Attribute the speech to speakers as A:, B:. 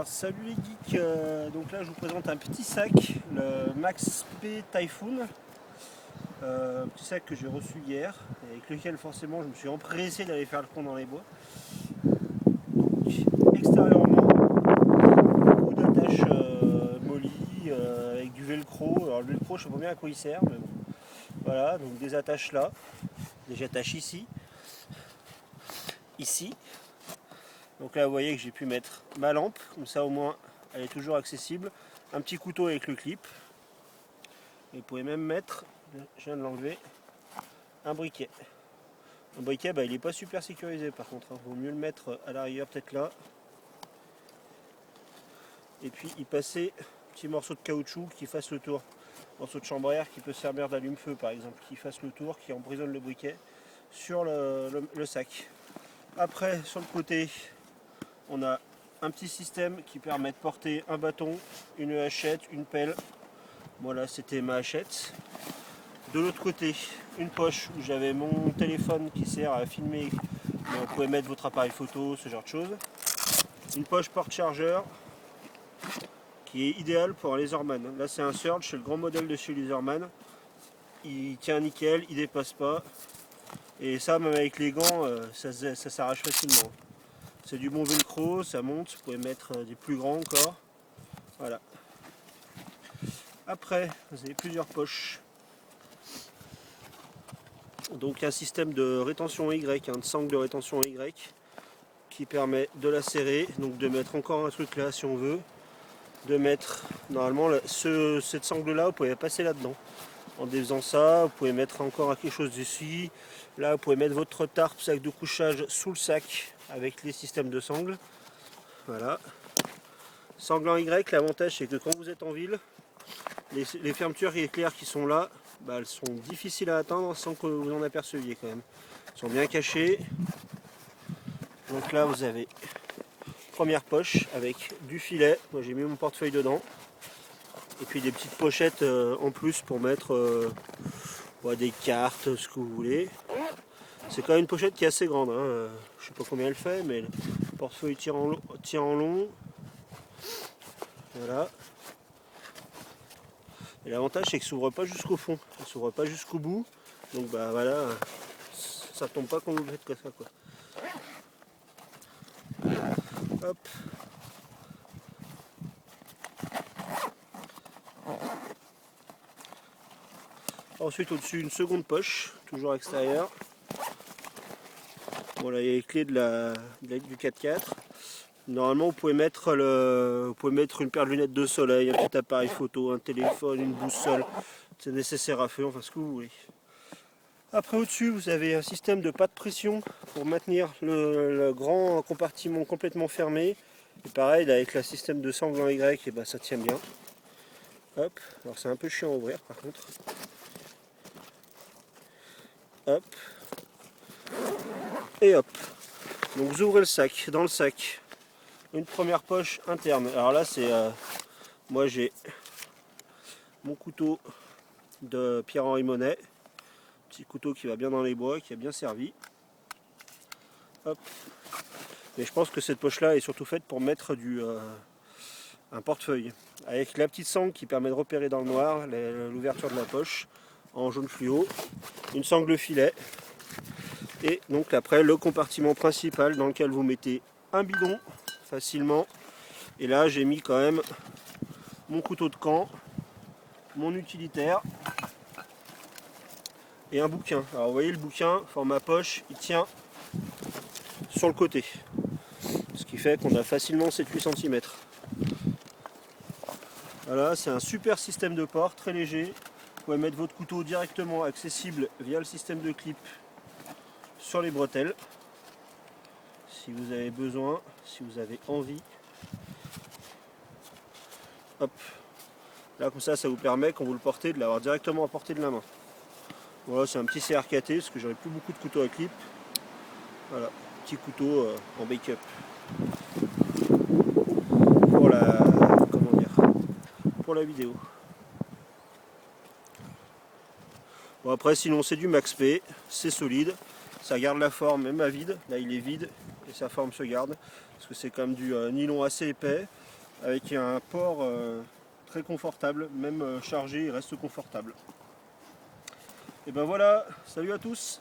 A: Alors salut les geeks, donc là je vous présente un petit sac, le Max P Typhoon, un petit sac que j'ai reçu hier, avec lequel forcément je me suis empressé d'aller faire le con dans les bois. Donc extérieurement, beaucoup d'attaches molly avec du velcro. Alors le velcro je sais pas bien à quoi il sert, mais bon. Voilà, donc des attaches là, des attaches ici. Donc là vous voyez que j'ai pu mettre ma lampe, comme ça au moins elle est toujours accessible. Un petit couteau avec le clip. Et vous pouvez même mettre, je viens de l'enlever, un briquet. Un briquet il n'est pas super sécurisé par contre, il vaut mieux le mettre à l'arrière peut-être là. Et puis y passer un petit morceau de caoutchouc qui fasse le tour. Morceau de chambre à air qui peut servir d'allume-feu par exemple, qui fasse le tour, qui emprisonne le briquet sur le sac. Après sur le côté, on a un petit système qui permet de porter un bâton, une hachette, une pelle. Voilà, c'était ma hachette. De l'autre côté, une poche où j'avais mon téléphone qui sert à filmer, mais vous pouvez mettre votre appareil photo, ce genre de choses. Une poche porte-chargeur qui est idéale pour un Laserman. Là c'est un Surge, c'est le grand modèle de chez Laserman. Il tient nickel, il dépasse pas. Et ça, même avec les gants, ça s'arrache facilement. C'est du bon velcro, ça monte, vous pouvez mettre des plus grands encore. Voilà. Après, vous avez plusieurs poches. Donc un système de rétention Y, de sangle de rétention Y, qui permet de la serrer, donc de mettre encore un truc là si on veut. De mettre, normalement, cette sangle là, vous pouvez passer là-dedans. En défaisant ça, vous pouvez mettre encore quelque chose ici. Là, vous pouvez mettre votre tarpe, sac de couchage sous le sac avec les systèmes de sangle. Voilà. Sangle en Y, l'avantage c'est que quand vous êtes en ville, les fermetures éclairs qui sont là, elles sont difficiles à atteindre sans que vous en aperceviez quand même. Elles sont bien cachées. Donc là, vous avez première poche avec du filet. Moi, j'ai mis mon portefeuille dedans. Et puis des petites pochettes en plus pour mettre des cartes, ce que vous voulez. C'est quand même une pochette qui est assez grande. Je sais pas combien elle fait, mais le portefeuille tient en long. Voilà. Et l'avantage c'est qu'il s'ouvre pas jusqu'au fond, il s'ouvre pas jusqu'au bout. Donc voilà, ça tombe pas quand vous le faites comme ça quoi. Hop. Ensuite au-dessus une seconde poche, toujours extérieure. Voilà, il y a les clés du 4x4. Normalement vous pouvez mettre une paire de lunettes de soleil, un petit appareil photo, un téléphone, une boussole. C'est nécessaire à faire, enfin ce que vous voulez. Après au-dessus vous avez un système de pas de pression pour maintenir le grand compartiment complètement fermé. Et pareil là, avec le système de sangle en Y, et ça tient bien. Hop, alors c'est un peu chiant à ouvrir par contre. Hop. Et hop. Donc vous ouvrez le sac. Dans le sac, une première poche interne. Alors là c'est moi j'ai mon couteau de Pierre-Henri Monet. Petit couteau qui va bien dans les bois, qui a bien servi. Hop. Mais je pense que cette poche là est surtout faite pour mettre un portefeuille. Avec la petite sangle qui permet de repérer dans le noir l'ouverture de la poche en jaune fluo. Une sangle filet. Et donc après le compartiment principal dans lequel vous mettez un bidon facilement. Et là j'ai mis quand même mon couteau de camp, mon utilitaire et un bouquin. Alors vous voyez le bouquin, format poche, il tient sur le côté. Ce qui fait qu'on a facilement 7-8 cm. Voilà, c'est un super système de port, très léger. Vous pouvez mettre votre couteau directement accessible via le système de clip sur les bretelles. Si vous avez besoin, si vous avez envie. Hop. Là comme ça vous permet quand vous le portez de l'avoir directement à portée de la main. Voilà, c'est un petit CRKT parce que j'aurais plus beaucoup de couteaux à clip. Voilà, petit couteau en backup. Pour la vidéo. Bon après sinon c'est du Max P, c'est solide, ça garde la forme même à vide. Là il est vide et sa forme se garde parce que c'est quand même du nylon assez épais. avec un port très confortable, même chargé il reste confortable. Et ben voilà, salut à tous.